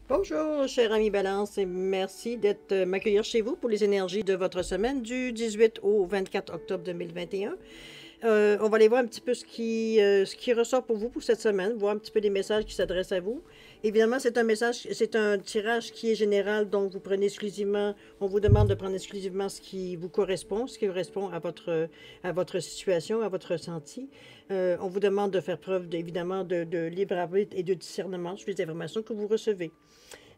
Bonjour, cher ami Balance, et merci d'être m'accueillir chez vous pour les énergies de votre semaine du 18 au 24 octobre 2021. On va aller voir un petit peu ce qui ressort pour vous pour cette semaine, voir un petit peu les messages qui s'adressent à vous. Évidemment, c'est un tirage qui est général, donc vous prenez exclusivement, on vous demande de prendre exclusivement ce qui vous correspond, ce qui correspond à votre situation, à votre ressenti. On vous demande de faire preuve, évidemment, de libre arbitre et de discernement sur les informations que vous recevez.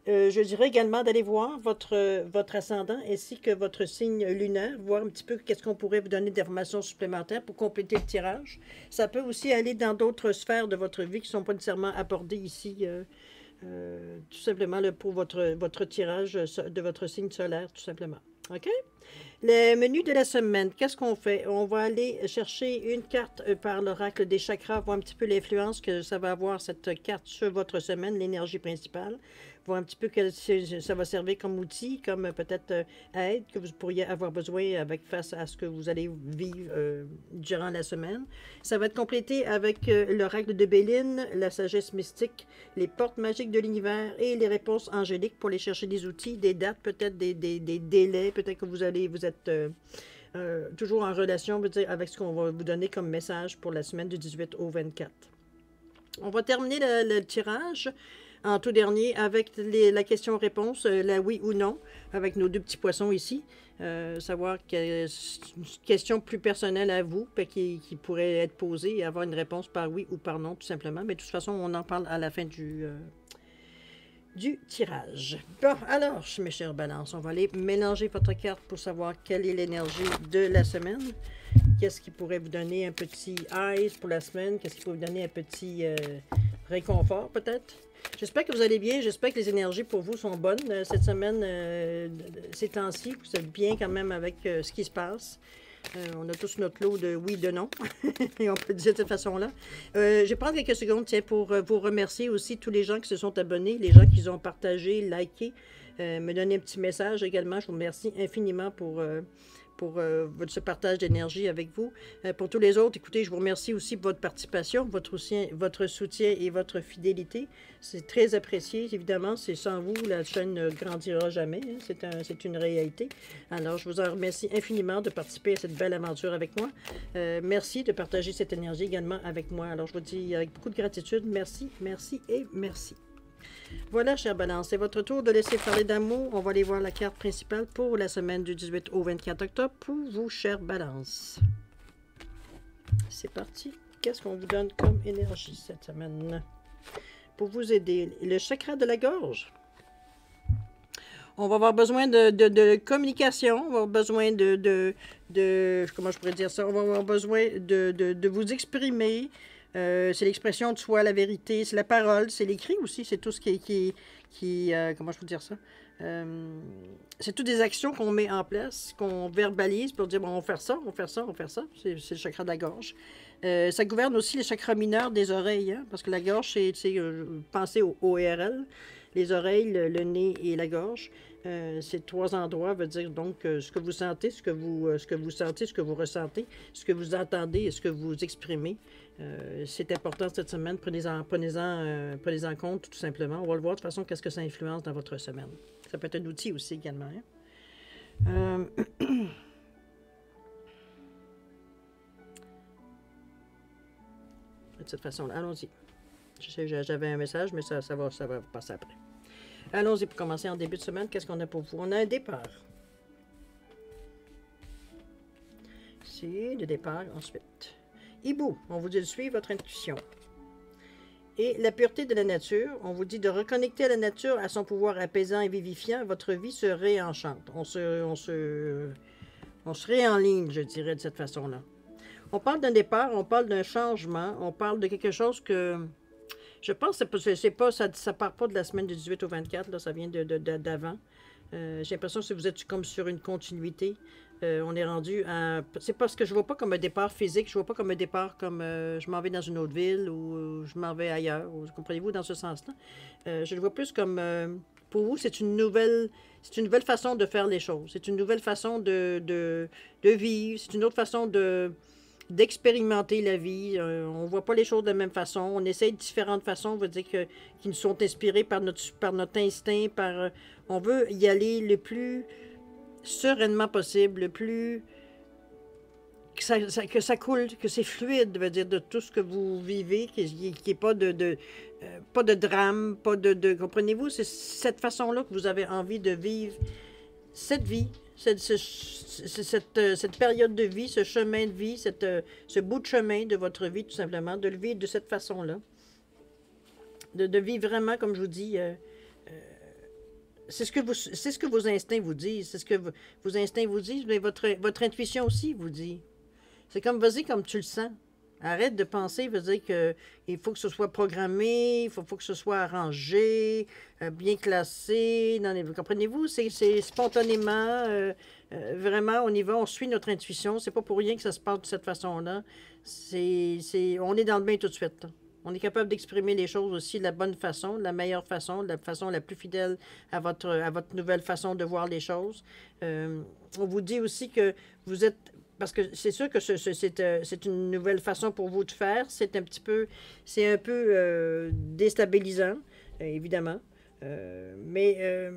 Je dirais également d'aller voir votre ascendant ainsi que votre signe lunaire, voir un petit peu qu'est-ce qu'on pourrait vous donner d'informations supplémentaires pour compléter le tirage. Ça peut aussi aller dans d'autres sphères de votre vie qui ne sont pas nécessairement abordées ici, tout simplement pour votre tirage de votre signe solaire, tout simplement. OK? Le menu de la semaine, qu'est-ce qu'on fait? On va aller chercher une carte par l'oracle des chakras, voir un petit peu l'influence que ça va avoir cette carte sur votre semaine, l'énergie principale. Voir un petit peu que ça va servir comme outil, comme peut-être aide que vous pourriez avoir besoin face à ce que vous allez vivre durant la semaine. Ça va être complété avec l'oracle de Béline, la sagesse mystique, les portes magiques de l'univers et les réponses angéliques pour aller chercher des outils, des dates, peut-être des délais, peut-être que vous êtes toujours en relation avec ce qu'on va vous donner comme message pour la semaine du 18 au 24. On va terminer le tirage en tout dernier avec la question-réponse, la oui ou non, avec nos deux petits poissons ici. Savoir que c'est une question plus personnelle à vous, qui pourrait être posée et avoir une réponse par oui ou par non, tout simplement. Mais de toute façon, on en parle à la fin du tirage. Bon, alors, mes chers balances, on va aller mélanger votre carte pour savoir quelle est l'énergie de la semaine. Qu'est-ce qui pourrait vous donner un petit ice pour la semaine? Qu'est-ce qui pourrait vous donner un petit réconfort, peut-être? J'espère que vous allez bien. J'espère que les énergies pour vous sont bonnes cette semaine, ces temps-ci. Vous êtes bien quand même avec ce qui se passe. On a tous notre lot de oui, de non. Et on peut le dire de cette façon-là. Je vais prendre quelques secondes pour vous remercier aussi tous les gens qui se sont abonnés, les gens qui ont partagé, liké, me donner un petit message également. Je vous remercie infiniment pour ce partage d'énergie avec vous. Pour tous les autres, écoutez, je vous remercie aussi pour votre participation, votre soutien et votre fidélité. C'est très apprécié, évidemment. C'est sans vous, la chaîne ne grandira jamais. Hein. C'est une réalité. Alors, je vous en remercie infiniment de participer à cette belle aventure avec moi. Merci de partager cette énergie également avec moi. Alors, je vous dis avec beaucoup de gratitude, merci, merci et merci. Voilà, chère Balance, c'est votre tour de laisser parler d'amour. On va aller voir la carte principale pour la semaine du 18 au 24 octobre pour vous, chère Balance. C'est parti. Qu'est-ce qu'on vous donne comme énergie cette semaine? Pour vous aider, le chakra de la gorge. On va avoir besoin de communication, on va avoir besoin comment je pourrais dire ça? On va avoir besoin de vous exprimer. C'est l'expression de soi, la vérité, c'est la parole, c'est l'écrit aussi, c'est tout ce comment je peux dire ça? C'est toutes des actions qu'on met en place, qu'on verbalise pour dire, bon, on va faire ça, on va faire ça, on va faire ça. C'est le chakra de la gorge. Ça gouverne aussi les chakras mineurs des oreilles, hein, parce que la gorge, c'est, pensez au ORL, les oreilles, le nez et la gorge. Ces trois endroits veut dire donc ce que vous sentez, ce que vous sentez, ce que vous ressentez, ce que vous entendez et ce que vous exprimez. C'est important cette semaine. Prenez-en compte tout simplement. On va le voir de toute façon qu'est-ce que ça influence dans votre semaine. Ça peut être un outil aussi également. Hein? De cette façon-là, allons-y. J'avais un message, mais ça va passer après. Allons-y pour commencer en début de semaine. Qu'est-ce qu'on a pour vous? On a un départ. C'est le départ ensuite. Hibou, on vous dit de suivre votre intuition. Et la pureté de la nature, on vous dit de reconnecter à la nature, à son pouvoir apaisant et vivifiant. Votre vie se réenchante. On se réenligne, je dirais, de cette façon-là. On parle d'un départ, on parle d'un changement, on parle de quelque chose que... Je pense que ça ne part pas de la semaine du 18 au 24, là, ça vient d'avant. J'ai l'impression que vous êtes comme sur une continuité. On est rendu à... C'est parce que je ne vois pas comme un départ physique, je ne vois pas comme un départ comme je m'en vais dans une autre ville ou je m'en vais ailleurs. Comprenez-vous dans ce sens-là? Je le vois plus comme... pour vous, c'est une nouvelle façon de faire les choses. C'est une nouvelle façon de vivre. C'est une autre façon de d'expérimenter la vie. On ne voit pas les choses de la même façon. On essaye différentes façons, on veut dire qui nous sont inspirées par notre instinct, on veut y aller le plus sereinement possible, le plus que ça coule, que c'est fluide, veut dire, de tout ce que vous vivez, qu'il n'y ait pas pas de drame, pas comprenez-vous, c'est cette façon-là que vous avez envie de vivre cette vie, cette période de vie, ce chemin de vie, ce bout de chemin de votre vie, tout simplement, de le vivre de cette façon-là. De vivre vraiment, comme je vous dis, c'est ce que vos instincts vous disent, c'est ce que vos instincts vous disent, mais votre intuition aussi vous dit. C'est comme, vas-y comme tu le sens. Arrête de penser, veut dire qu'il faut que ce soit programmé, il faut que ce soit arrangé, bien classé. Vous comprenez-vous? C'est spontanément, vraiment, on y va, on suit notre intuition. C'est pas pour rien que ça se passe de cette façon-là. On est dans le bain tout de suite. Là. On est capable d'exprimer les choses aussi de la bonne façon, de la meilleure façon, de la façon la plus fidèle à votre nouvelle façon de voir les choses. On vous dit aussi que vous êtes... Parce que c'est sûr que c'est une nouvelle façon pour vous de faire. C'est un peu déstabilisant, évidemment. Mais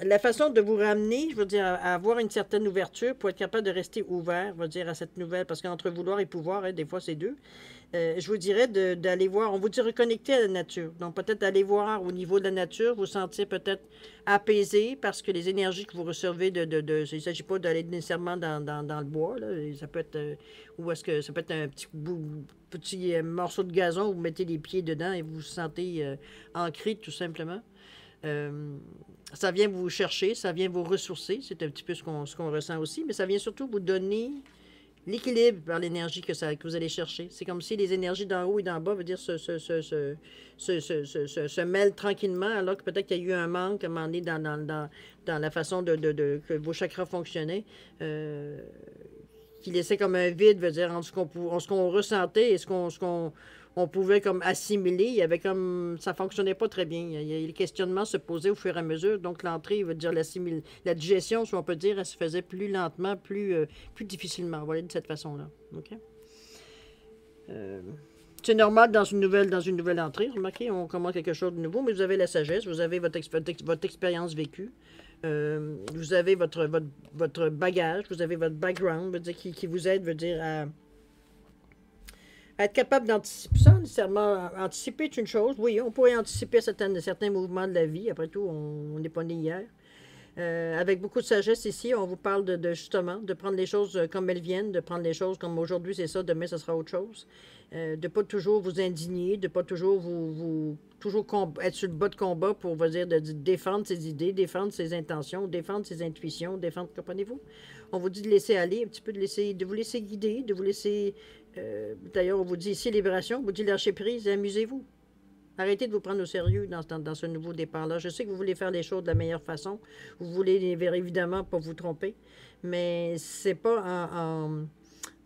la façon de vous ramener, je veux dire, à avoir une certaine ouverture pour être capable de rester ouvert, je veux dire, à cette nouvelle, parce qu'entre vouloir et pouvoir, hein, des fois, c'est deux. Je vous dirais d'aller voir, on vous dit reconnecter à la nature. Donc, peut-être aller voir au niveau de la nature, vous sentir peut-être apaisé parce que les énergies que vous recevez il ne s'agit pas d'aller nécessairement dans le bois, là. Ça peut être, ou est-ce que ça peut être un petit morceau de gazon où vous mettez les pieds dedans et vous vous sentez ancré, tout simplement. Ça vient vous chercher, ça vient vous ressourcer, c'est un petit peu ce qu'on ressent aussi, mais ça vient surtout vous donner l'équilibre par l'énergie que vous allez chercher. C'est comme si les énergies d'en haut et d'en bas, veut dire, se mêlent tranquillement, alors que peut-être qu'il y a eu un manque à un moment donné dans la façon que vos chakras fonctionnaient, qui laissait comme un vide, veut dire, entre ce qu'on ressentait et ce qu'on pouvait comme assimiler. Il y avait comme... Ça fonctionnait pas très bien. Les questionnements se posaient au fur et à mesure. Donc, l'entrée, veut dire la digestion, si on peut dire, elle se faisait plus lentement, plus difficilement. Voilà, de cette façon-là. OK? C'est normal dans une nouvelle entrée. Remarquez, on commence quelque chose de nouveau, mais vous avez la sagesse, vous avez votre expérience vécue. Vous avez votre bagage, vous avez votre background, veut dire, qui vous aide, veut dire, à être capable d'anticiper ça, nécessairement. Anticiper est une chose. Oui, on pourrait anticiper certains mouvements de la vie. Après tout, on n'est pas né hier. Avec beaucoup de sagesse ici, on vous parle justement, de prendre les choses comme elles viennent, de prendre les choses comme aujourd'hui c'est ça, demain ça sera autre chose. De ne pas toujours vous indigner, de ne pas toujours être sur le bas de combat pour vous dire de défendre ses idées, défendre ses intentions, défendre ses intuitions, défendre, comprenez-vous? On vous dit de laisser aller, un petit peu de vous laisser guider, de vous laisser... D'ailleurs, on vous dit ici libération, on vous dit lâcher prise et amusez-vous. Arrêtez de vous prendre au sérieux dans ce nouveau départ-là. Je sais que vous voulez faire les choses de la meilleure façon. Vous voulez évidemment pas vous tromper. Mais c'est pas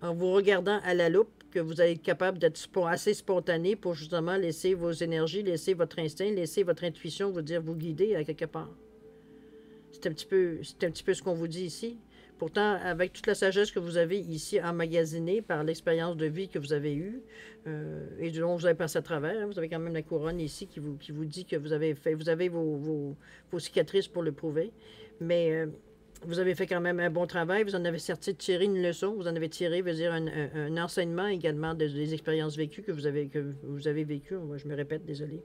en vous regardant à la loupe que vous allez être capable d'être assez spontané pour justement laisser vos énergies, laisser votre instinct, laisser votre intuition vous guider à quelque part. C'est un petit peu ce qu'on vous dit ici. Pourtant, avec toute la sagesse que vous avez ici emmagasinée par l'expérience de vie que vous avez eue et dont vous avez passé à travers, hein, vous avez quand même la couronne ici qui vous dit que vous avez vos cicatrices pour le prouver. Mais vous avez fait quand même un bon travail, vous en avez certes tiré une leçon, vous en avez tiré, veut dire, un enseignement également des expériences vécues que vous avez vécues. Moi, je me répète, désolé.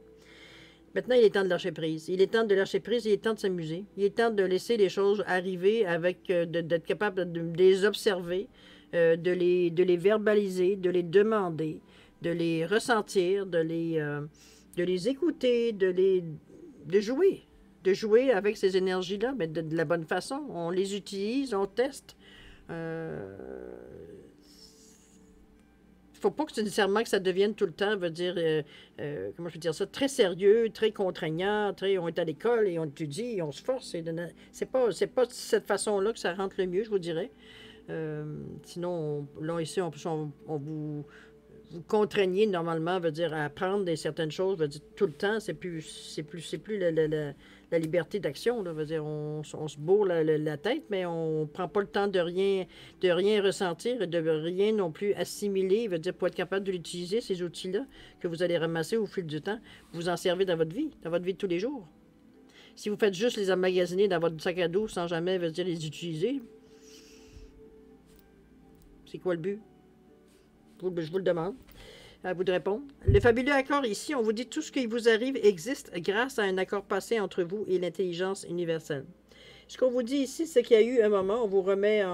Maintenant, il est temps de lâcher prise. Il est temps de lâcher prise, il est temps de s'amuser. Il est temps de laisser les choses arriver d'être capable de les observer, de les verbaliser, de les demander, de les ressentir, de les écouter, de jouer. De jouer avec ces énergies-là, mais de la bonne façon. On les utilise, on teste. Faut pas que nécessairement que ça devienne tout le temps, veut dire, comment je veux dire ça, très sérieux, très contraignant, on est à l'école et on étudie et on se force. C'est pas de cette façon-là que ça rentre le mieux, je vous dirais. Sinon, là, ici, on vous vous contraignez normalement, veut dire, à prendre certaines choses, veut dire, tout le temps, c'est plus la liberté d'action, là, veut dire, on se bourre la tête, mais on prend pas le temps de rien ressentir et de rien non plus assimiler, veut dire, pour être capable de l'utiliser, ces outils-là, que vous allez ramasser au fil du temps, vous en servez dans votre vie de tous les jours. Si vous faites juste les emmagasiner dans votre sac à dos sans jamais, veut dire, les utiliser, c'est quoi le but? Je vous le demande. À vous de répondre. Le fabuleux accord ici, on vous dit tout ce qui vous arrive existe grâce à un accord passé entre vous et l'intelligence universelle. Ce qu'on vous dit ici, c'est qu'il y a eu un moment, on vous rappelle,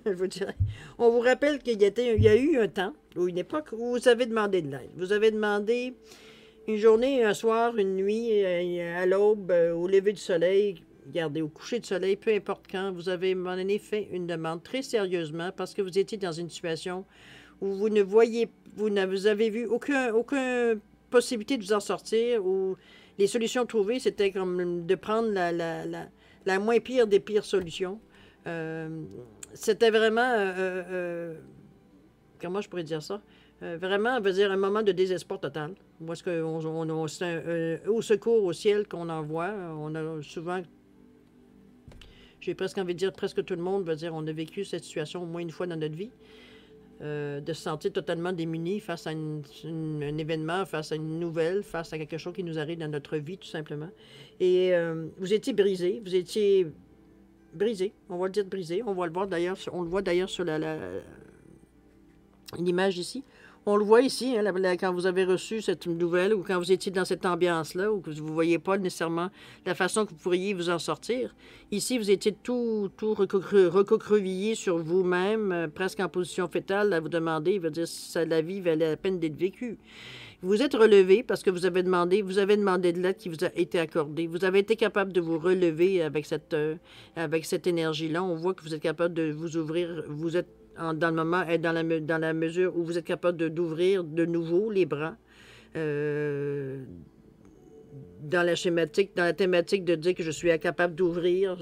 je vous dirais, on vous rappelle qu'il y a eu un temps, ou une époque, où vous avez demandé de l'aide. Vous avez demandé une journée, un soir, une nuit, à l'aube, au lever du soleil, regardez, au coucher du soleil, peu importe quand, vous avez, à un moment donné, fait une demande très sérieusement parce que vous étiez dans une situation où vous ne voyez, vous avez vu aucune possibilité de vous en sortir, où les solutions trouvées, c'était comme de prendre la moins pire des pires solutions. C'était vraiment, comment je pourrais dire ça? Vraiment, veut dire un moment de désespoir total. Moi, c'est un au secours au ciel qu'on envoie. On a souvent, j'ai presque envie de dire, presque tout le monde veut dire, on a vécu cette situation au moins une fois dans notre vie. De se sentir totalement démuni face à un événement, face à une nouvelle, face à quelque chose qui nous arrive dans notre vie, tout simplement. Et vous étiez brisé, on va le dire brisé, on va le voir d'ailleurs, on le voit d'ailleurs sur l'image ici. On le voit ici, hein, quand vous avez reçu cette nouvelle ou quand vous étiez dans cette ambiance-là ou que vous ne voyez pas nécessairement la façon que vous pourriez vous en sortir. Ici, vous étiez tout recroquevillé sur vous-même, presque en position fétale, à vous demander, veut dire, si la vie valait la peine d'être vécue. Vous êtes relevé parce que vous avez demandé de l'aide qui vous a été accordée. Vous avez été capable de vous relever avec cette énergie-là. On voit que vous êtes capable de vous ouvrir, vous êtes dans le moment, dans la mesure où vous êtes capable d'ouvrir de nouveau les bras dans la thématique de dire que je suis capable d'ouvrir,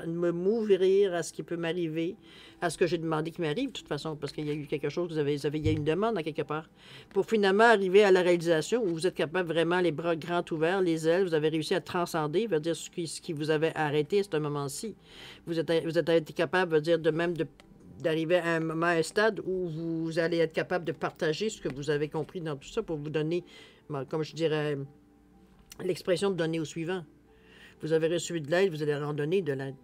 m'ouvrir à ce qui peut m'arriver, à ce que j'ai demandé qui m'arrive, de toute façon, parce qu'il y a eu quelque chose, il y a une demande à quelque part, pour finalement arriver à la réalisation où vous êtes capable vraiment, les bras grands ouverts, les ailes, vous avez réussi à transcender, veut dire ce qui vous avait arrêté à ce moment-ci. Vous êtes été capable, veut dire, d'arriver à un stade où vous allez être capable de partager ce que vous avez compris dans tout ça pour vous donner, comme je dirais, l'expression de donner au suivant. Vous avez reçu de l'aide, vous allez en donner de l'aide.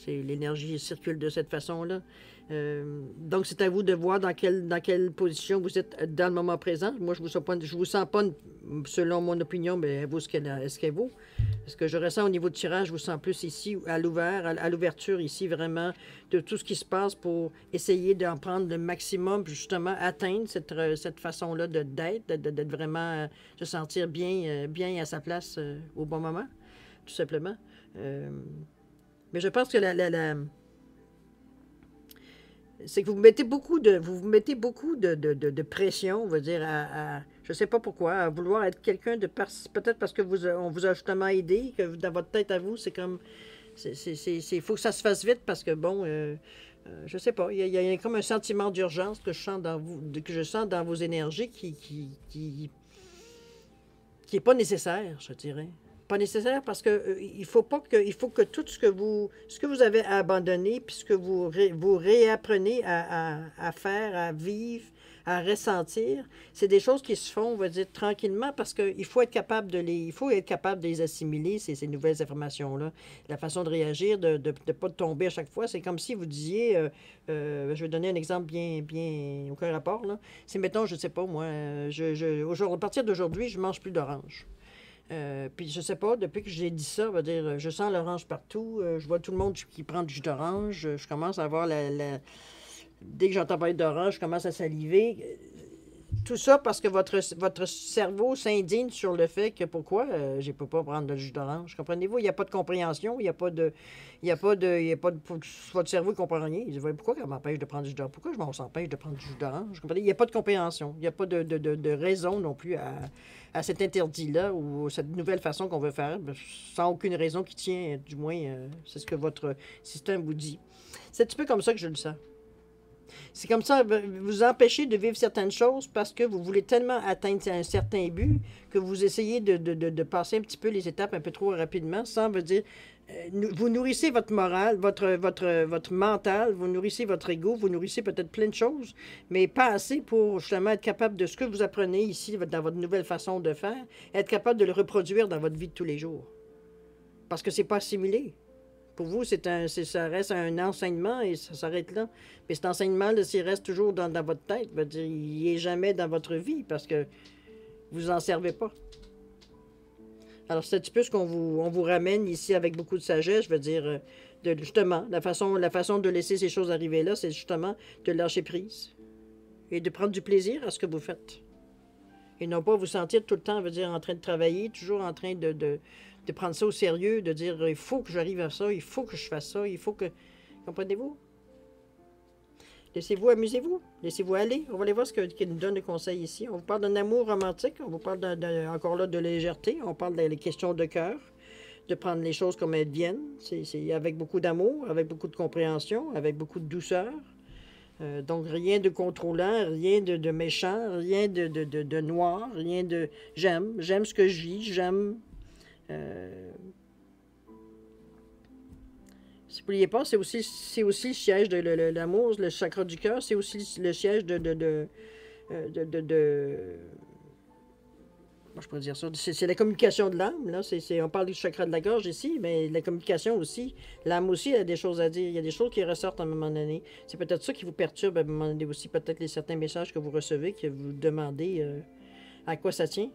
L'énergie circule de cette façon-là. Donc, c'est à vous de voir dans quelle position vous êtes dans le moment présent. Moi, je vous sens pas, selon mon opinion, mais vous, ce qu'elle vaut. Ce que je ressens au niveau de tirage, je vous sens plus ici, à l'ouverture ici, vraiment, de tout ce qui se passe pour essayer d'en prendre le maximum, puis justement, atteindre cette façon-là d'être, d'être vraiment, se sentir bien à sa place au bon moment, tout simplement. Mais je pense que c'est que vous mettez beaucoup de pression, on va dire, je ne sais pas pourquoi, à vouloir être quelqu'un peut-être parce que on vous a justement aidé, que dans votre tête à vous, c'est comme, il faut que ça se fasse vite parce que, bon, je sais pas, il y a comme un sentiment d'urgence que je sens dans vos énergies qui est pas nécessaire, je dirais. Pas nécessaire parce que il faut que tout ce que vous avez abandonné, puis ce que vous réapprenez à faire, à vivre, à ressentir, c'est des choses qui se font, on va dire, tranquillement, parce qu'il faut être capable de les assimiler, ces nouvelles informations-là. La façon de réagir, de ne pas tomber à chaque fois, c'est comme si vous disiez, je vais donner un exemple bien aucun rapport, là. C'est, mettons, je ne sais pas, moi, à partir d'aujourd'hui, je ne mange plus d'orange. Puis je sais pas, depuis que j'ai dit ça, va dire, je sens l'orange partout, je vois tout le monde qui prend du jus d'orange, je commence à avoir dès que j'entends parler d'orange, je commence à saliver. Tout ça parce que votre cerveau s'indigne sur le fait que pourquoi je ne peux pas prendre de jus d'orange. Comprenez-vous? Il n'y a pas de compréhension, il n'y a pas de. Votre cerveau ne comprend rien. Il dit pourquoi ça m'empêche de prendre du jus d'orange? Pourquoi je m'empêche de prendre du jus d'orange? Il n'y a pas de compréhension. Il n'y a pas de raison non plus à cet interdit-là ou cette nouvelle façon qu'on veut faire, sans aucune raison qui tient, du moins, c'est ce que votre système vous dit. C'est un petit peu comme ça que je le sens. C'est comme ça, vous empêchez de vivre certaines choses parce que vous voulez tellement atteindre un certain but que vous essayez de passer un petit peu les étapes un peu trop rapidement, sans veut dire, vous nourrissez votre morale, votre mental, vous nourrissez votre ego, vous nourrissez peut-être plein de choses, mais pas assez pour justement être capable de ce que vous apprenez ici dans votre nouvelle façon de faire, être capable de le reproduire dans votre vie de tous les jours. Parce que c'est pas assimilé. Pour vous, ça reste un enseignement et ça s'arrête là. Mais cet enseignement-là, s'il reste toujours dans votre tête, veut dire, il n'est jamais dans votre vie parce que vous n'en servez pas. Alors, c'est un petit peu ce on vous ramène ici avec beaucoup de sagesse. Je veux dire, justement, la façon de laisser ces choses arriver là, c'est justement de lâcher prise et de prendre du plaisir à ce que vous faites. Et non pas vous sentir tout le temps, veut dire, en train de travailler, toujours en train de prendre ça au sérieux, de dire, il faut que j'arrive à ça, il faut que je fasse ça, il faut que... Comprenez-vous? Laissez-vous, amusez-vous, laissez-vous aller. On va aller voir ce qu'il nous donne de conseils ici. On vous parle d'un amour romantique, on vous parle encore là de légèreté, on parle des questions de cœur, de prendre les choses comme elles viennent. C'est avec beaucoup d'amour, avec beaucoup de compréhension, avec beaucoup de douceur. Donc rien de contrôlant, rien de méchant, rien de noir, rien de... J'aime ce que je vis, j'aime... N'oubliez pas, c'est aussi le siège de l'amour, le chakra du cœur, c'est aussi le siège moi, je pourrais dire ça. C'est la communication de l'âme, là. On parle du chakra de la gorge ici, mais la communication aussi. L'âme aussi a des choses à dire. Il y a des choses qui ressortent à un moment donné. C'est peut-être ça qui vous perturbe à un moment donné aussi. Peut-être certains messages que vous recevez, que vous demandez à quoi ça tient.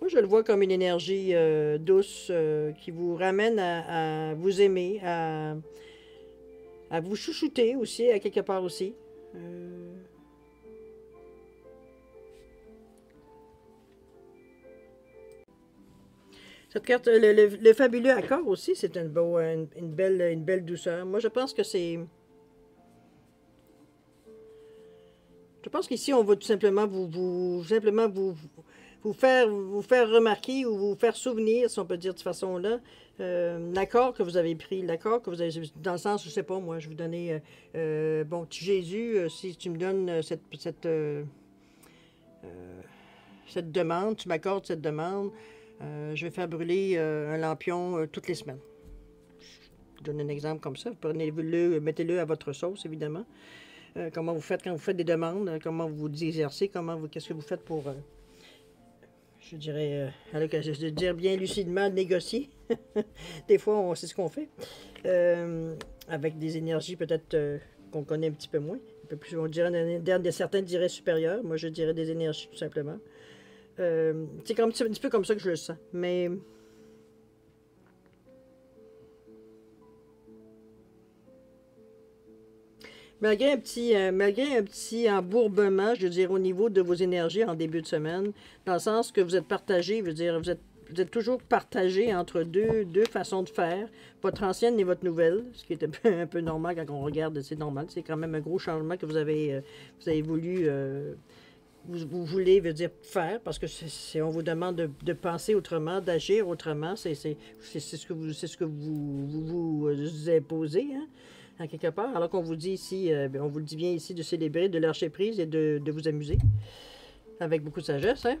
Moi, je le vois comme une énergie douce qui vous ramène à vous aimer, à vous chouchouter aussi, à quelque part aussi. Cette carte, le fabuleux accord aussi, c'est une belle douceur. Moi, je pense que c'est... Je pense qu'ici, on va tout simplement vous faire remarquer ou vous faire souvenir, si on peut dire de cette façon-là, l'accord que vous avez pris, l'accord que vous avez... Dans le sens, je sais pas, moi, je vais vous donner... bon, Jésus, si tu me donnes cette demande, tu m'accordes cette demande, je vais faire brûler un lampion toutes les semaines. Je donne un exemple comme ça. Prenez-le, mettez-le à votre sauce, évidemment. Comment vous faites quand vous faites des demandes, comment vous vous exercez, qu'est-ce que vous faites pour... je dirais, je dire bien lucidement, négocier. Des fois, c'est ce qu'on fait. Avec des énergies peut-être qu'on connaît un petit peu moins. Un peu plus, on dirait, certains diraient supérieurs. Moi, je dirais des énergies, tout simplement. C'est un petit peu comme ça que je le sens. Mais... malgré un petit embourbement, je veux dire, au niveau de vos énergies en début de semaine, dans le sens que vous êtes partagé, je veux dire, vous êtes toujours partagé entre deux façons de faire, votre ancienne et votre nouvelle, ce qui est un peu normal quand on regarde, c'est normal, c'est quand même un gros changement que vous avez voulu, vous voulez, veut dire, faire, parce que on vous demande de penser autrement, d'agir autrement, c'est ce que vous imposez, hein? À quelque part, alors qu'on vous dit ici, on vous le dit bien ici, de célébrer, de lâcher prise et de vous amuser. Avec beaucoup de sagesse, hein?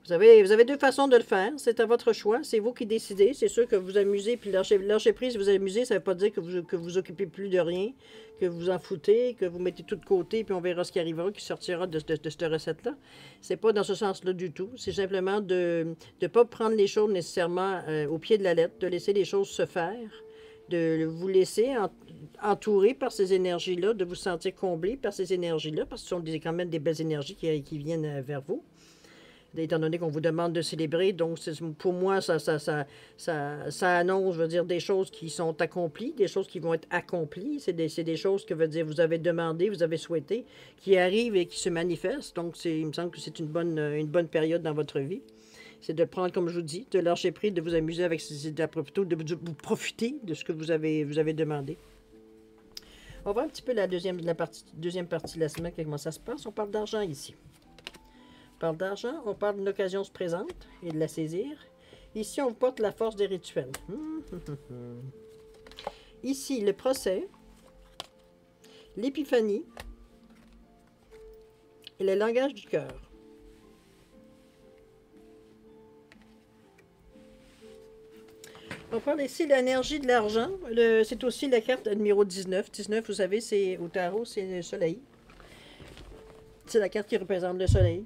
Vous avez deux façons de le faire, c'est à votre choix, c'est vous qui décidez. C'est sûr que vous amusez, puis lâcher prise, vous amusez, ça ne veut pas dire que vous occupez plus de rien, que vous en foutez, que vous mettez tout de côté, puis on verra ce qui arrivera, qui sortira de cette recette-là. C'est pas dans ce sens-là du tout. C'est simplement de ne pas prendre les choses nécessairement au pied de la lettre, de laisser les choses se faire, de vous laisser entourer par ces énergies-là, de vous sentir comblé par ces énergies-là, parce que ce sont quand même des belles énergies qui viennent vers vous. Étant donné qu'on vous demande de célébrer, donc pour moi, ça annonce, je veux dire, des choses qui sont accomplies, des choses qui vont être accomplies. C'est des choses que, veut dire, vous avez demandé, vous avez souhaité, qui arrivent et qui se manifestent. Donc, il me semble que c'est une bonne période dans votre vie. C'est de prendre, comme je vous dis, de lâcher prise, de vous amuser avec plutôt de vous profiter de ce que vous avez demandé. On va voir un petit peu la deuxième partie de la semaine, comment ça se passe. On parle d'argent ici. On parle d'argent, on parle d'une occasion se présente et de la saisir. Ici, on vous porte la force des rituels. Ici, le procès, l'épiphanie et le langage du cœur. On parle ici de l'énergie de l'argent. C'est aussi la carte numéro 19. 19, vous savez, c'est au tarot, c'est le soleil. C'est la carte qui représente le soleil.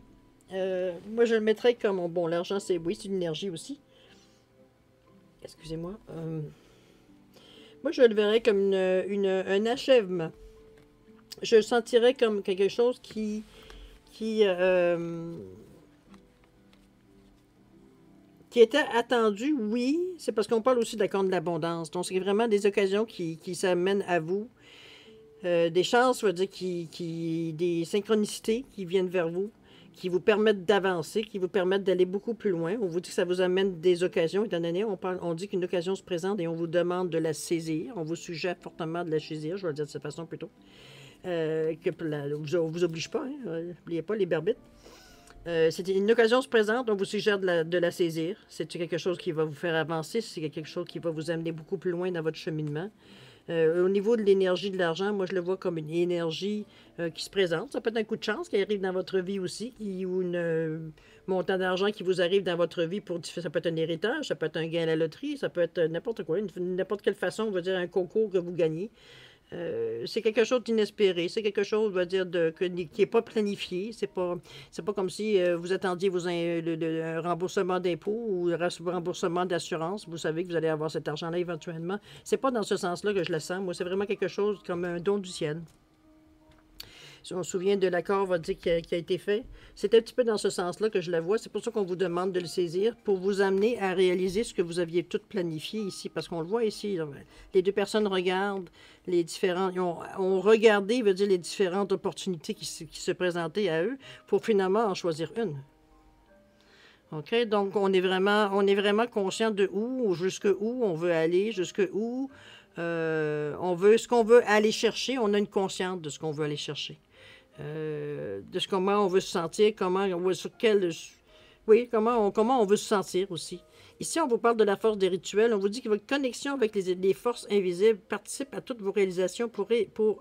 Moi, je le mettrais comme... Bon, l'argent, c'est oui, c'est une énergie aussi. Excusez-moi. Moi, je le verrais comme un achèvement. Je le sentirais comme quelque chose qui était attendu, oui. C'est parce qu'on parle aussi de la corne de l'abondance. Donc, c'est vraiment des occasions qui s'amènent à vous. Des chances, je veux dire, des synchronicités qui viennent vers vous, qui vous permettent d'avancer, qui vous permettent d'aller beaucoup plus loin. On vous dit que ça vous amène des occasions. Étant donné, on dit qu'une occasion se présente et on vous demande de la saisir. On vous suggère fortement de la saisir, je vais le dire de cette façon plutôt. On ne vous oblige pas, n'oubliez pas les berbites. C'est une occasion se présente, on vous suggère de la saisir. C'est quelque chose qui va vous faire avancer, c'est quelque chose qui va vous amener beaucoup plus loin dans votre cheminement. Au niveau de l'énergie de l'argent, moi je le vois comme une énergie qui se présente. Ça peut être un coup de chance qui arrive dans votre vie aussi, ou un montant d'argent qui vous arrive dans votre vie. Ça peut être un héritage, ça peut être un gain à la loterie, ça peut être n'importe quoi, n'importe quelle façon, on va dire un concours que vous gagnez. C'est quelque chose d'inespéré, c'est quelque chose, on va dire, qui n'est pas planifié. C'est pas comme si vous attendiez un remboursement d'impôt ou un remboursement d'assurance. Vous savez que vous allez avoir cet argent-là éventuellement. C'est pas dans ce sens-là que je le sens. Moi, c'est vraiment quelque chose comme un don du ciel. Si on se souvient de l'accord, on va dire, qui a été fait, c'est un petit peu dans ce sens-là que je la vois. C'est pour ça qu'on vous demande de le saisir, pour vous amener à réaliser ce que vous aviez tout planifié ici. Parce qu'on le voit ici, là, les deux personnes regardent les différents... ont regardé, veut dire, les différentes opportunités qui se présentaient à eux, pour finalement en choisir une. OK? Donc, on est vraiment conscient de jusqu'où on veut aller, jusqu'où ce qu'on veut aller chercher. On a une conscience de ce qu'on veut aller chercher. Comment on veut se sentir, comment on veut se sentir aussi. Ici, on vous parle de la force des rituels. On vous dit que votre connexion avec les forces invisibles participe à toutes vos réalisations pour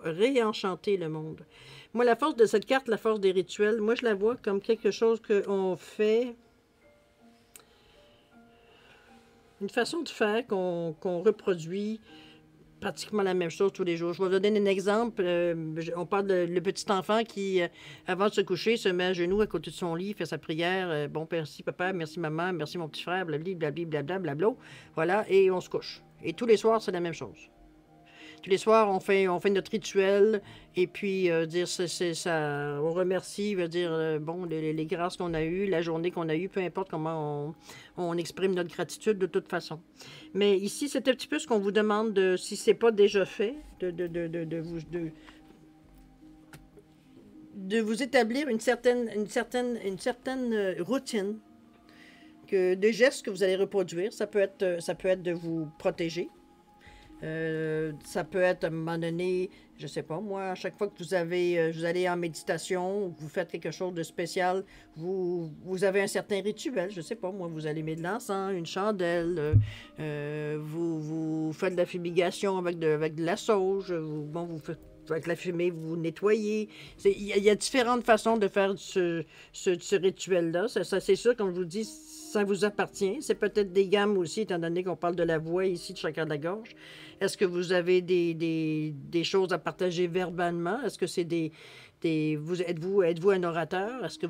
réenchanter le monde. Moi, la force de cette carte, la force des rituels, moi, je la vois comme quelque chose qu'on fait, une façon de faire qu'on reproduit pratiquement la même chose tous les jours. Je vais vous donner un exemple. On parle de le petit enfant qui, avant de se coucher, se met à genoux à côté de son lit, fait sa prière. Bon, merci papa, merci maman, merci mon petit frère, blablabla, blablabla. Voilà, et on se couche. Et tous les soirs, c'est la même chose. Tous les soirs, on fait notre rituel et puis on remercie, veut dire les grâces qu'on a eues, la journée qu'on a eue, peu importe comment on exprime notre gratitude de toute façon. Mais ici, c'est un petit peu ce qu'on vous demande si c'est pas déjà fait, de vous établir une certaine routine de gestes que vous allez reproduire. Ça peut être de vous protéger. Ça peut être à un moment donné, je sais pas moi, à chaque fois que vous allez en méditation ou que vous faites quelque chose de spécial, vous avez un certain rituel, je sais pas moi, vous allumez de l'encens, une chandelle, vous faites de la fumigation avec de la sauge, vous faites avec la fumée, vous nettoyez. Il y a différentes façons de faire ce rituel-là. Ça, c'est sûr, comme je vous dis, ça vous appartient. C'est peut-être des gammes aussi, étant donné qu'on parle de la voix ici, de chacun de la gorge. Est-ce que vous avez des choses à partager verbalement? Est-ce que c'est êtes-vous un orateur? Est-ce que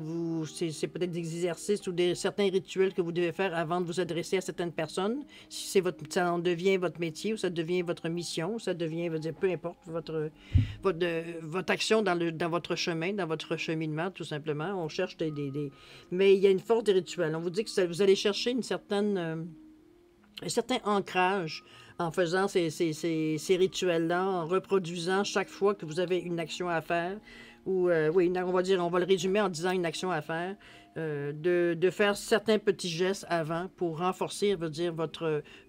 c'est peut-être des exercices ou certains rituels que vous devez faire avant de vous adresser à certaines personnes? Si ça en devient votre métier ou ça devient votre mission, ou ça devient, peu importe, votre action dans votre chemin, dans votre cheminement, tout simplement. On cherche mais il y a une force des rituels. On vous dit que vous allez chercher un certain ancrage en faisant ces rituels-là, en reproduisant chaque fois que vous avez une action à faire, ou on va le résumer en disant une action à faire, de faire certains petits gestes avant pour renforcer,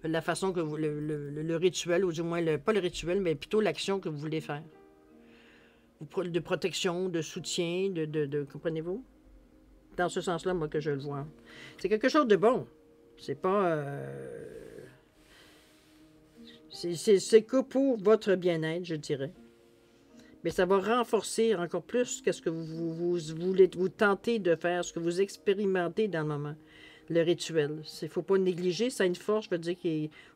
la façon que vous, le rituel, ou du moins, pas le rituel, mais plutôt l'action que vous voulez faire. De protection, de soutien, comprenez-vous? Dans ce sens-là, moi, que je le vois. C'est quelque chose de bon. C'est pas... c'est que pour votre bien-être, je dirais. Mais ça va renforcer encore plus ce que vous tentez de faire, ce que vous expérimentez dans le moment. Le rituel. Il ne faut pas négliger, ça a une force, je veux dire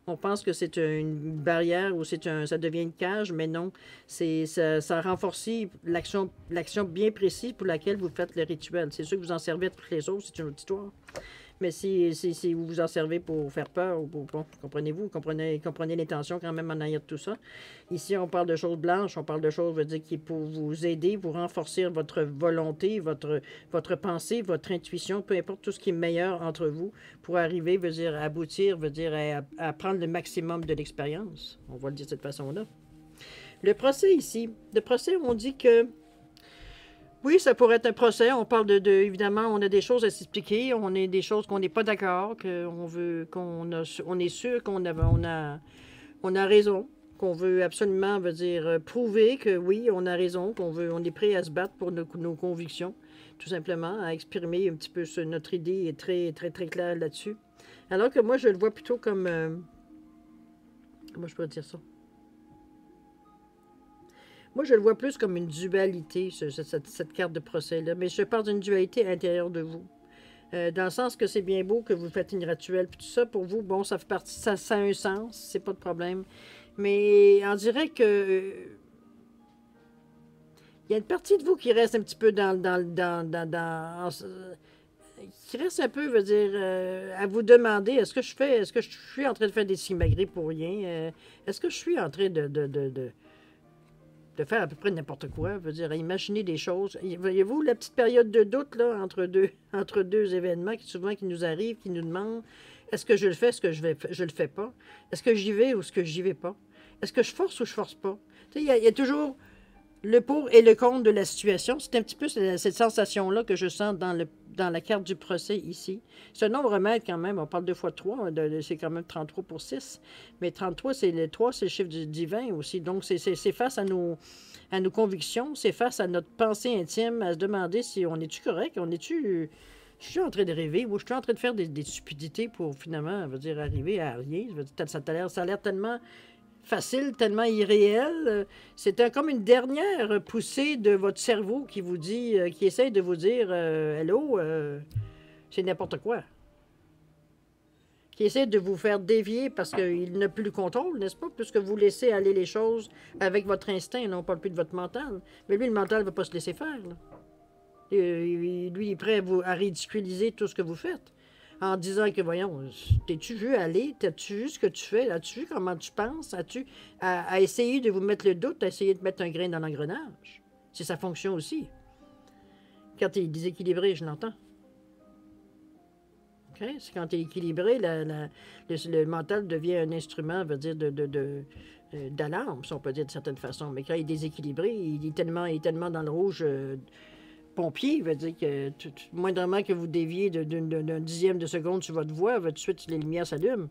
qu'on pense que c'est une barrière ou ça devient une cage, mais non. Ça renforce l'action bien précise pour laquelle vous faites le rituel. C'est sûr que vous en servez pour les autres, c'est une autre histoire. Mais si vous vous en servez pour faire peur, bon, comprenez-vous, comprenez l'intention quand même en arrière de tout ça. Ici, on parle de choses blanches, on parle de choses, veut dire, qui pour vous aider, vous renforcer votre volonté, votre pensée, votre intuition, peu importe tout ce qui est meilleur entre vous, pour arriver, veut dire, à aboutir, veut dire, à prendre le maximum de l'expérience. On va le dire de cette façon-là. Le procès ici, le procès, on dit que oui, ça pourrait être un procès. On parle évidemment, on a des choses à s'expliquer, on a des choses qu'on n'est pas d'accord, on est sûr qu'on a raison, qu'on veut absolument, veut dire, prouver que oui, on a raison, on est prêt à se battre pour nos convictions, tout simplement, à exprimer un petit peu notre idée est très, très, très claire là-dessus. Alors que moi, je le vois plutôt comme, comment je pourrais dire ça? Moi, je le vois plus comme une dualité, cette carte de procès-là. Mais je parle d'une dualité intérieure de vous. Dans le sens que c'est bien beau que vous faites une rituel, puis tout ça, pour vous, bon, ça fait partie, ça a un sens, c'est pas de problème. Mais on dirait que il y a une partie de vous qui reste un petit peu qui reste un peu, veut dire, à vous demander, est-ce que je suis en train de faire des simagrées pour rien? Est-ce que je suis en train de faire à peu près n'importe quoi, veut dire, à imaginer des choses. Voyez-vous, la petite période de doute là, entre deux événements qui nous arrivent, qui nous demandent est-ce que je le fais, est-ce que je le fais pas? Est-ce que j'y vais ou est-ce que j'y vais pas? Est-ce que je force ou je force pas? Tu sais, il y a toujours le pour et le contre de la situation. C'est un petit peu cette sensation-là que je sens dans la carte du procès ici. C'est un nombre maître quand même. On parle 2 fois 3. C'est quand même 33 pour 6. Mais 33, c'est le chiffre du divin aussi. Donc, c'est face à nos convictions. C'est face à notre pensée intime, à se demander si on est-tu correct, je suis en train de rêver ou je suis en train de faire des stupidités pour finalement, veut dire, arriver à rien. Ça a l'air tellement facile, tellement irréel. C'est comme une dernière poussée de votre cerveau qui vous dit, qui essaie de vous dire hello, c'est n'importe quoi. Qui essaie de vous faire dévier parce qu'il n'a plus le contrôle, n'est-ce pas? Puisque vous laissez aller les choses avec votre instinct, non pas plus de votre mental. Mais lui, le mental ne va pas se laisser faire. Là. Lui, il est prêt à ridiculiser tout ce que vous faites. En disant que, voyons, t'es-tu vu aller? T'as-tu vu ce que tu fais? As-tu vu comment tu penses? As-tu à essayer de vous mettre le doute, à essayer de mettre un grain dans l'engrenage? C'est sa fonction aussi. Quand il est déséquilibré, je l'entends. Okay? C'est quand il est équilibré, le mental devient un instrument, veut dire, d'alarme, si on peut dire de certaine façon. Mais quand il est déséquilibré, il est tellement dans le rouge... pompier, veut dire que moindrement que vous déviez d'un dixième de seconde sur votre voie, tout de suite les lumières s'allument.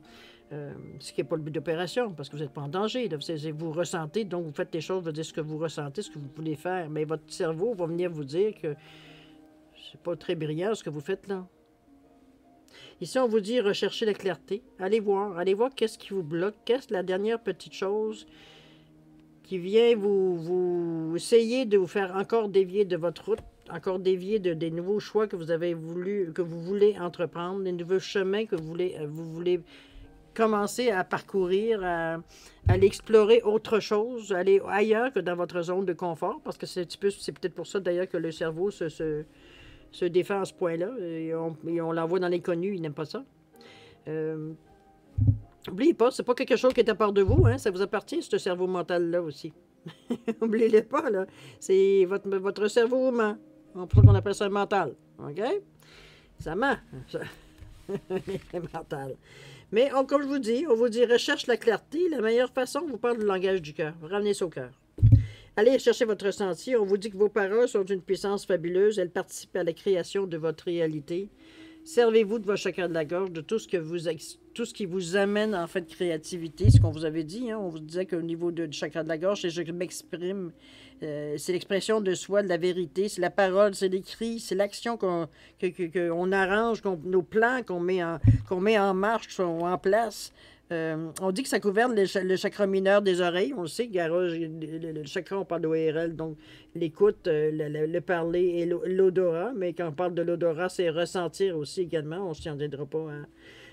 Ce qui n'est pas le but d'opération, parce que vous n'êtes pas en danger. Là. Vous ressentez, donc vous faites les choses, veut dire ce que vous ressentez, ce que vous voulez faire. Mais votre cerveau va venir vous dire que c'est pas très brillant ce que vous faites là. Ici, on vous dit recherchez la clarté. Allez voir qu'est-ce qui vous bloque, qu'est-ce la dernière petite chose qui vient vous essayer de vous faire encore dévier de votre route, encore dévier des nouveaux choix que vous voulez entreprendre, des nouveaux chemins que vous voulez commencer à parcourir, à aller explorer autre chose, aller ailleurs que dans votre zone de confort, parce que c'est peut-être pour ça d'ailleurs que le cerveau se défend à ce point-là, et on l'envoie dans l'inconnu, il n'aime pas ça. N'oubliez pas, c'est pas quelque chose qui est à part de vous, hein, ça vous appartient, ce cerveau mental-là aussi. N'oubliez pas, là, c'est votre cerveau ment. C'est pour ça qu'on appelle ça mental. OK? Ça ment. Mental. Mais comme je vous dis, on vous dit recherche la clarté. La meilleure façon, on vous parle du langage du cœur. Ramenez ça au cœur. Allez chercher votre ressenti. On vous dit que vos paroles sont d'une puissance fabuleuse. Elles participent à la création de votre réalité. Servez-vous de votre chakra de la gorge, de tout ce, tout ce qui vous amène en fait créativité, ce qu'on vous avait dit. Hein? On vous disait qu'au niveau du chakra de la gorge, c'est je m'exprime. C'est l'expression de soi, de la vérité, c'est la parole, c'est l'écrit, c'est l'action qu'on arrange, nos plans qu'on met en marche, ou en place. On dit que ça gouverne le chakra mineur des oreilles. On le sait, le chakra, on parle d'ORL, donc l'écoute, le parler et l'odorat. Mais quand on parle de l'odorat, c'est ressentir aussi également. On ne s'y entendra pas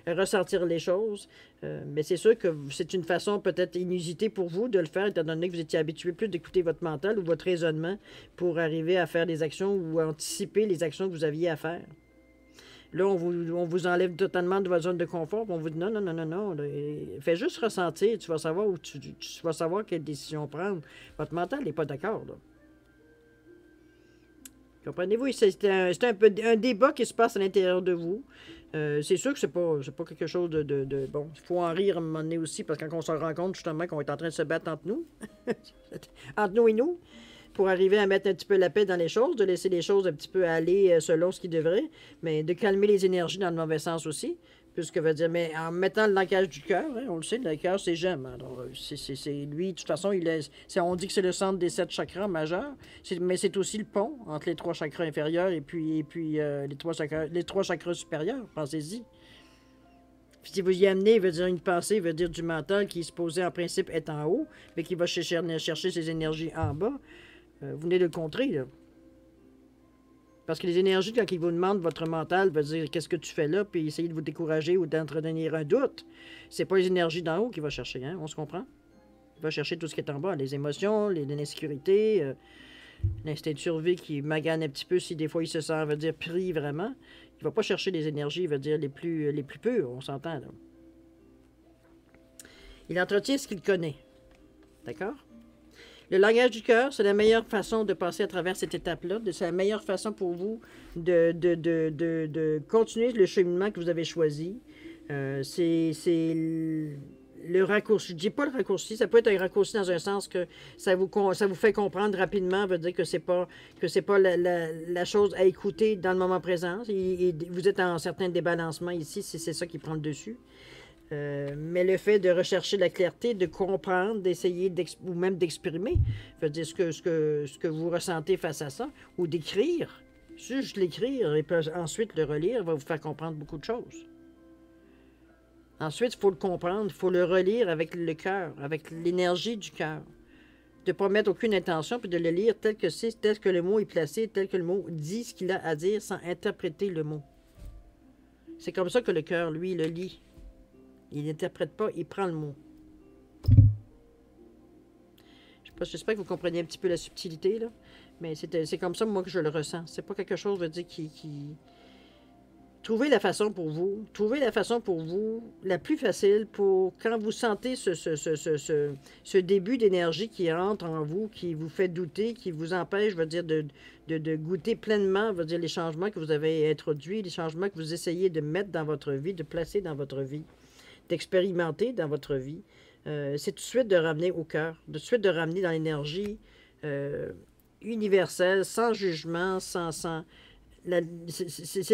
à ressentir les choses. Mais c'est sûr que c'est une façon peut-être inusitée pour vous de le faire, étant donné que vous étiez habitué plus d'écouter votre mental ou votre raisonnement pour arriver à faire des actions ou à anticiper les actions que vous aviez à faire. Là, on vous enlève totalement de votre zone de confort. On vous dit non, non, non, non, non. Fais juste ressentir. Tu vas savoir où tu vas savoir quelle décision prendre. Votre mental n'est pas d'accord. Comprenez-vous? C'est un peu un débat qui se passe à l'intérieur de vous. C'est sûr que c'est pas quelque chose de bon. Il faut en rire à un moment donné aussi, parce que quand on se rend compte justement qu'on est en train de se battre entre nous, entre nous et nous, pour arriver à mettre un petit peu la paix dans les choses, de laisser les choses un petit peu aller selon ce qu'ils devraient, mais de calmer les énergies dans le mauvais sens aussi, puisque veut dire, mais en mettant le langage du cœur, hein, on le sait, le cœur c'est j'aime. Alors, c'est lui, de toute façon, on dit que c'est le centre des 7 chakras majeurs, mais c'est aussi le pont entre les 3 chakras inférieurs et puis les trois chakras supérieurs, pensez-y. Si vous y amenez, veut dire une pensée, veut dire du mental qui, supposé en principe, est en haut, mais qui va chercher ses énergies en bas. Vous venez de le contrer, là. Parce que les énergies, quand ils vous demandent votre mental, veut dire qu'est-ce que tu fais là, puis essayer de vous décourager ou d'entretenir un doute. C'est pas les énergies d'en haut qu'il va chercher, hein? On se comprend? Il va chercher tout ce qui est en bas, les émotions, l'insécurité, l'instinct de survie qui magane un petit peu si des fois il se sent, veut dire, pris vraiment. Il va pas chercher les énergies, veut dire, les plus pures, on s'entend, là. Il entretient ce qu'il connaît. D'accord? Le langage du cœur, c'est la meilleure façon de passer à travers cette étape-là. C'est la meilleure façon pour vous de continuer le cheminement que vous avez choisi. C'est le raccourci. Je ne dis pas le raccourci, ça peut être un raccourci dans un sens que ça vous fait comprendre rapidement, veut dire que c'est pas la chose à écouter dans le moment présent. Vous êtes en certain débalancement ici, c'est ça qui prend le dessus. Mais le fait de rechercher la clarté, de comprendre, d'essayer ou même d'exprimer, veut dire ce que vous ressentez face à ça, ou d'écrire, juste l'écrire et puis ensuite le relire va vous faire comprendre beaucoup de choses. Ensuite, il faut le comprendre, il faut le relire avec le cœur, avec l'énergie du cœur. De ne pas mettre aucune intention, puis de le lire tel que c'est, tel que le mot est placé, tel que le mot dit ce qu'il a à dire sans interpréter le mot. C'est comme ça que le cœur, lui, le lit. Il n'interprète pas, il prend le mot. J'espère que vous comprenez un petit peu la subtilité, là. Mais c'est comme ça, moi, que je le ressens. C'est pas quelque chose, je veux dire, qui... Trouvez la façon pour vous. Trouvez la façon pour vous, la plus facile, pour quand vous sentez ce début d'énergie qui rentre en vous, qui vous fait douter, qui vous empêche, je veux dire, de goûter pleinement, je veux dire, les changements que vous avez introduits, les changements que vous essayez de mettre dans votre vie, de placer dans votre vie, d'expérimenter dans votre vie, c'est tout de suite de ramener au cœur, de suite de ramener dans l'énergie universelle, sans jugement, c'est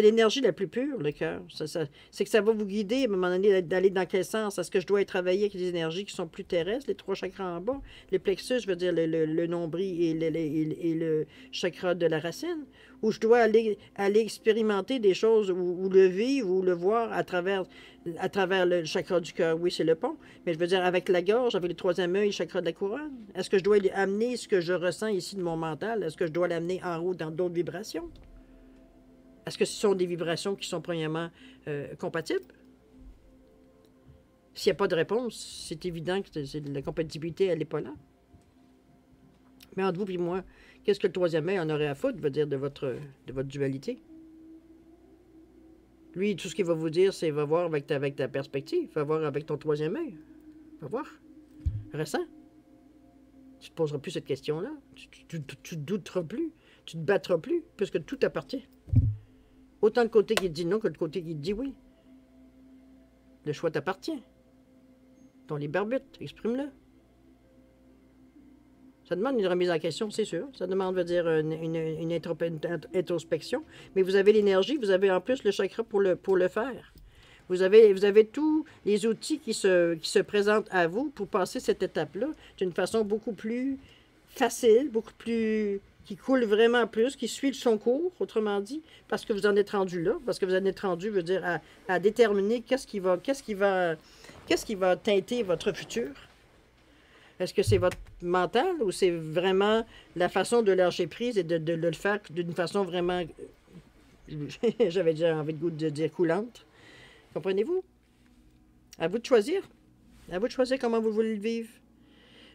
l'énergie la plus pure, le cœur. C'est que ça va vous guider à un moment donné d'aller dans quel sens. Est-ce que je dois travailler avec les énergies qui sont plus terrestres, les 3 chakras en bas, les plexus, je veux dire le nombril et le chakra de la racine, ou je dois aller expérimenter des choses ou le vivre ou le voir à travers le chakra du cœur. Oui, c'est le pont, mais je veux dire avec la gorge, avec le 3e œil, le chakra de la couronne. Est-ce que je dois amener ce que je ressens ici de mon mental? Est-ce que je dois l'amener en haut dans d'autres vibrations? Est-ce que ce sont des vibrations qui sont premièrement compatibles? S'il n'y a pas de réponse, c'est évident que la compatibilité, elle n'est pas là. Mais entre vous et moi, qu'est-ce que le 3e œil en aurait à foutre, veut dire, de votre dualité? Lui, tout ce qu'il va vous dire, c'est va voir avec ta perspective, va voir avec ton 3e œil. Va voir. Ressens. Tu ne te poseras plus cette question-là. Tu ne douteras plus. Tu ne te battras plus, puisque tout t'appartient. Autant le côté qui te dit non que le côté qui te dit oui. Le choix t'appartient. Ton libre arbitre, exprime-le. Ça demande une remise en question, c'est sûr. Ça demande, veut dire, une introspection. Mais vous avez l'énergie, vous avez en plus le chakra pour le faire. Vous avez tous les outils qui se présentent à vous pour passer cette étape-là d'une façon beaucoup plus facile, beaucoup plus qui coule vraiment plus, qui suit son cours, autrement dit, parce que vous en êtes rendu là, parce que vous en êtes rendu, veut dire, à déterminer qu'est-ce qui va teinter votre futur. Est-ce que c'est votre mental ou c'est vraiment la façon de lâcher prise et de le faire d'une façon vraiment, j'avais déjà envie de dire coulante. Comprenez-vous? À vous de choisir. À vous de choisir comment vous voulez le vivre.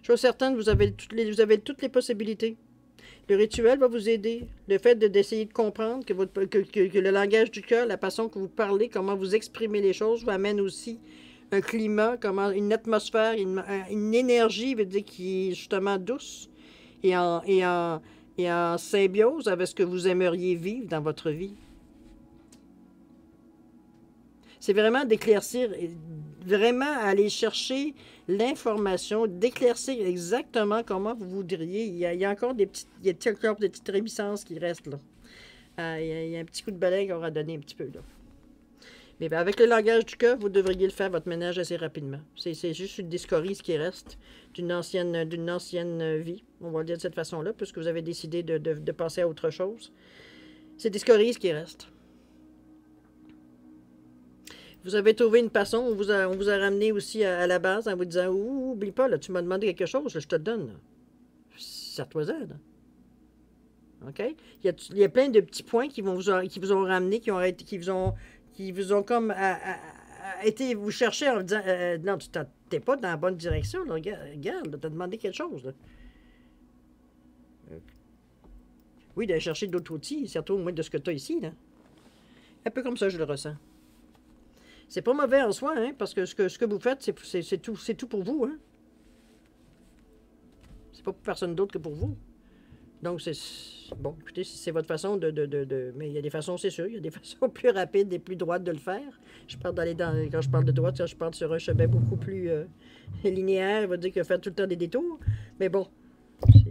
Chose certaine, vous avez toutes les possibilités. Le rituel va vous aider. Le fait d'essayer de comprendre que le langage du cœur, la façon que vous parlez, comment vous exprimez les choses, vous amène aussi un climat, une atmosphère, une énergie, veut dire, qui est justement douce et en symbiose avec ce que vous aimeriez vivre dans votre vie. C'est vraiment d'éclaircir, vraiment aller chercher l'information, d'éclaircir exactement comment vous voudriez. Il y a encore des petites réminiscences qui restent là. Il y a un petit coup de balai qu'on aura donné un petit peu là. Mais avec le langage du cœur, vous devriez le faire, votre ménage, assez rapidement. C'est juste une discorie, ce qui reste d'une ancienne vie. On va le dire de cette façon-là, puisque vous avez décidé de passer à autre chose. C'est des scories, ce qui reste. Vous avez trouvé une façon, on vous a ramené aussi à la base en vous disant « Oublie pas, là, tu m'as demandé quelque chose, là, je te le donne. » Serre-toi-en, là. OK? Il y a plein de petits points qui vous ont ramené, qui vous ont comme été vous chercher en vous disant non, tu n'es pas dans la bonne direction, là. Regarde, tu as demandé quelque chose, là. Oui, d'aller chercher d'autres outils, surtout au moins de ce que tu as ici, là. Un peu comme ça, je le ressens. C'est pas mauvais en soi, hein, parce que ce que vous faites, c'est tout pour vous, hein. C'est pas pour personne d'autre que pour vous. Donc, bon, écoutez, c'est votre façon mais il y a des façons, c'est sûr, il y a des façons plus rapides et plus droites de le faire. Quand je parle de droite, je parle sur un chemin beaucoup plus linéaire, il va dire que faire tout le temps des détours. Mais bon,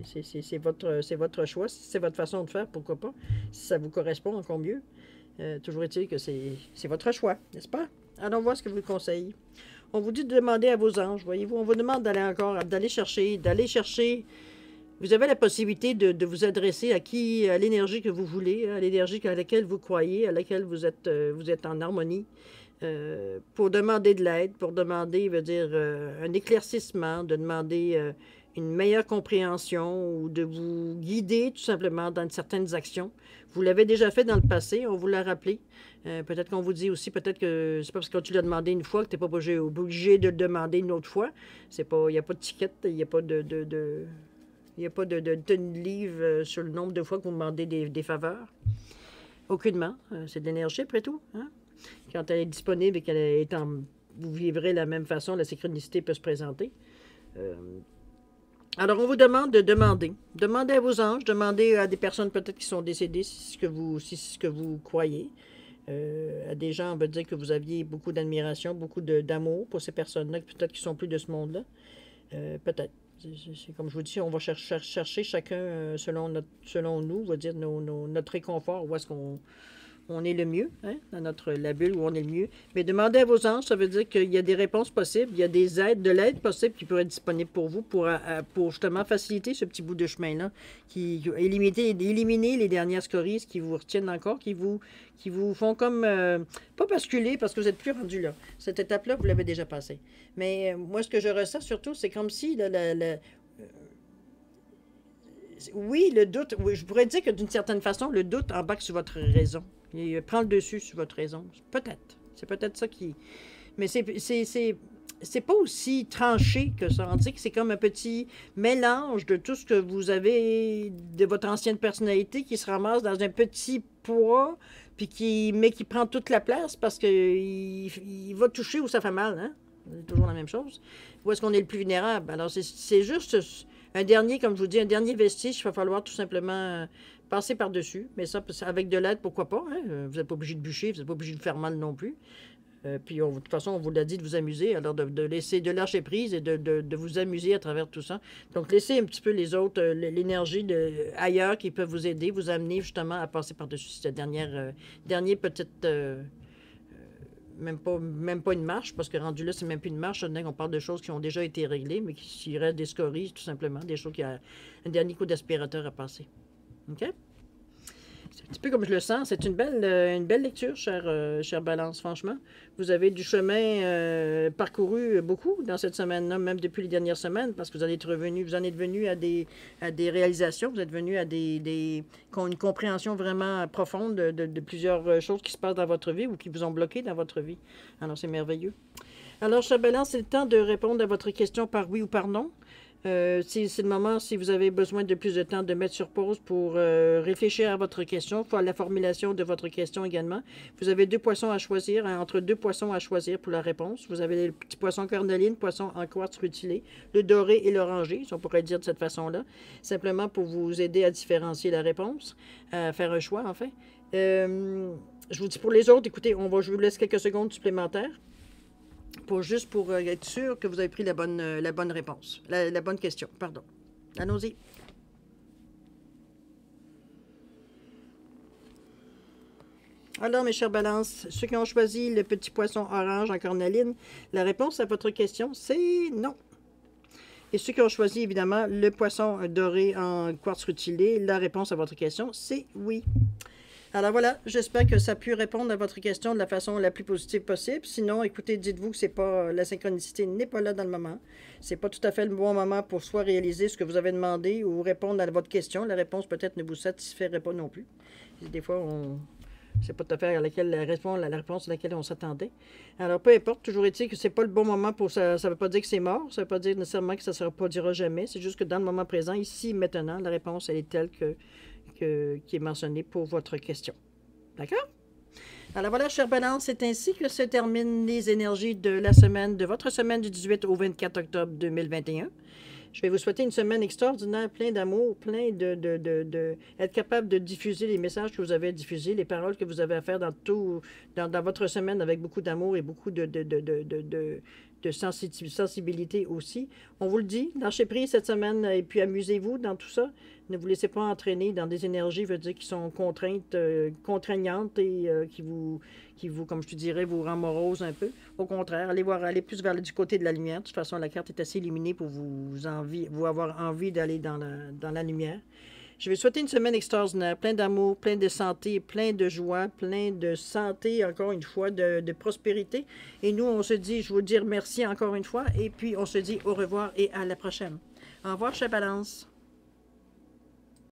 c'est votre choix. Si c'est votre façon de faire, pourquoi pas. Si ça vous correspond, encore mieux. Toujours est-il que c'est votre choix, n'est-ce pas? Allons voir ce que vous conseillez. On vous dit de demander à vos anges, voyez-vous. On vous demande d'aller chercher. Vous avez la possibilité de vous adresser à l'énergie que vous voulez, à l'énergie à laquelle vous croyez, à laquelle vous êtes en harmonie, pour demander de l'aide, pour demander, veut dire, un éclaircissement, de demander une meilleure compréhension ou de vous guider tout simplement dans certaines actions. Vous l'avez déjà fait dans le passé, on vous l'a rappelé. Peut-être qu'on vous dit aussi, peut-être que c'est pas parce que tu l'as demandé une fois que tu n'es pas obligé de le demander une autre fois. Il n'y a pas de ticket, il n'y a pas il n'y a pas de tenue de livre sur le nombre de fois que vous demandez des faveurs. Aucunement. C'est de l'énergie, après tout. Hein? Quand elle est disponible et qu'elle est vous vivrez de la même façon, la synchronicité peut se présenter. Alors, on vous demande de demander. Demandez à vos anges, demandez à des personnes peut-être qui sont décédées, si c'est ce que vous croyez. À des gens, on va dire que vous aviez beaucoup d'admiration, beaucoup d'amour pour ces personnes-là, peut-être qui ne sont plus de ce monde-là. Peut-être. C'est comme je vous dis, on va chercher chacun selon nous, on va dire notre réconfort, où est-ce qu'on est le mieux, hein, dans la bulle où on est le mieux. Mais demandez à vos anges, ça veut dire qu'il y a des réponses possibles, il y a de l'aide possible qui pourrait être disponible pour vous pour justement faciliter ce petit bout de chemin-là, éliminer les dernières scories qui vous retiennent encore, qui vous font comme, pas basculer parce que vous n'êtes plus rendu là. Cette étape-là, vous l'avez déjà passée. Mais moi, ce que je ressens surtout, c'est comme si oui, le doute, oui, je pourrais dire que d'une certaine façon, le doute embarque sur votre raison. Il prend le dessus sur votre raison. Peut-être. C'est peut-être ça qui... Mais c'est pas aussi tranché que ça. On dit que c'est comme un petit mélange de tout ce que vous avez de votre ancienne personnalité qui se ramasse dans un petit poids, mais qui prend toute la place parce qu'il va toucher où ça fait mal, hein? C'est toujours la même chose. Où est-ce qu'on est le plus vulnérable? Alors, c'est juste un dernier, comme je vous dis, un dernier vestige. Il va falloir tout simplement passer par-dessus. Mais ça, avec de l'aide, pourquoi pas? Hein? Vous n'êtes pas obligé de bûcher, vous n'êtes pas obligé de faire mal non plus. Puis, de toute façon, on vous l'a dit de vous amuser, alors de laisser, de lâcher prise et de vous amuser à travers tout ça. Donc, laissez un petit peu les autres, l'énergie ailleurs qui peuvent vous aider, vous amener justement à passer par-dessus cette dernière petite... même pas une marche, parce que rendu là, c'est même plus une marche. On parle de choses qui ont déjà été réglées, mais qui restent des scories, tout simplement, des choses qui ont un dernier coup d'aspirateur à passer. OK? C'est un petit peu comme je le sens. C'est une belle lecture, chère Balance, franchement. Vous avez du chemin parcouru beaucoup dans cette semaine-là, même depuis les dernières semaines, parce que vous en êtes venu à des réalisations, vous êtes venu à une compréhension vraiment profonde de plusieurs choses qui se passent dans votre vie ou qui vous ont bloqué dans votre vie. Alors, c'est merveilleux. Alors, chère Balance, c'est le temps de répondre à votre question par oui ou par non. C'est le moment, si vous avez besoin de plus de temps, de mettre sur pause pour réfléchir à votre question, faire la formulation de votre question également. Vous avez deux poissons à choisir, entre deux poissons à choisir pour la réponse. Vous avez le petit poisson cornaline, poisson en quartz rutilé, le doré et l'orangé, si on pourrait dire de cette façon-là, simplement pour vous aider à différencier la réponse, à faire un choix, enfin. Je vous dis pour les autres, écoutez, je vous laisse quelques secondes supplémentaires. Juste pour être sûr que vous avez pris la bonne réponse, la bonne question, pardon. Allons-y. Alors, mes chers balances, ceux qui ont choisi le petit poisson orange en cornaline, la réponse à votre question, c'est non. Et ceux qui ont choisi, évidemment, le poisson doré en quartz rutilé, la réponse à votre question, c'est oui. Alors voilà, j'espère que ça a pu répondre à votre question de la façon la plus positive possible. Sinon, écoutez, dites-vous que la synchronicité n'est pas là dans le moment. C'est pas tout à fait le bon moment pour soit réaliser ce que vous avez demandé ou répondre à votre question. La réponse peut-être ne vous satisferait pas non plus. Des fois, c'est pas tout à fait la réponse à laquelle on s'attendait. Alors, peu importe, toujours est-il que c'est pas le bon moment pour ça. Ça veut pas dire que c'est mort. Ça veut pas dire nécessairement que ça ne se reproduira jamais. C'est juste que dans le moment présent, ici, maintenant, la réponse, elle est telle qui est mentionné pour votre question. D'accord? Alors voilà, chère Balance, c'est ainsi que se terminent les énergies de votre semaine du 18 au 24 octobre 2021. Je vais vous souhaiter une semaine extraordinaire, plein d'amour, être capable de diffuser les messages que vous avez à diffuser, les paroles que vous avez à faire dans votre semaine avec beaucoup d'amour et beaucoup de sensibilité aussi. On vous le dit, lâchez prise cette semaine et puis amusez-vous dans tout ça. Ne vous laissez pas entraîner dans des énergies, qui sont contraignantes et qui vous, comme je te dirais, vous rend morose un peu. Au contraire, allez plus du côté de la lumière. De toute façon, la carte est assez illuminée pour vous avoir envie d'aller dans la lumière. Je vais souhaiter une semaine extraordinaire, plein d'amour, plein de santé, plein de joie, plein de santé, encore une fois, de prospérité. Et nous, on se dit, je vous dire merci encore une fois, et puis on se dit au revoir et à la prochaine. Au revoir, chère Balance.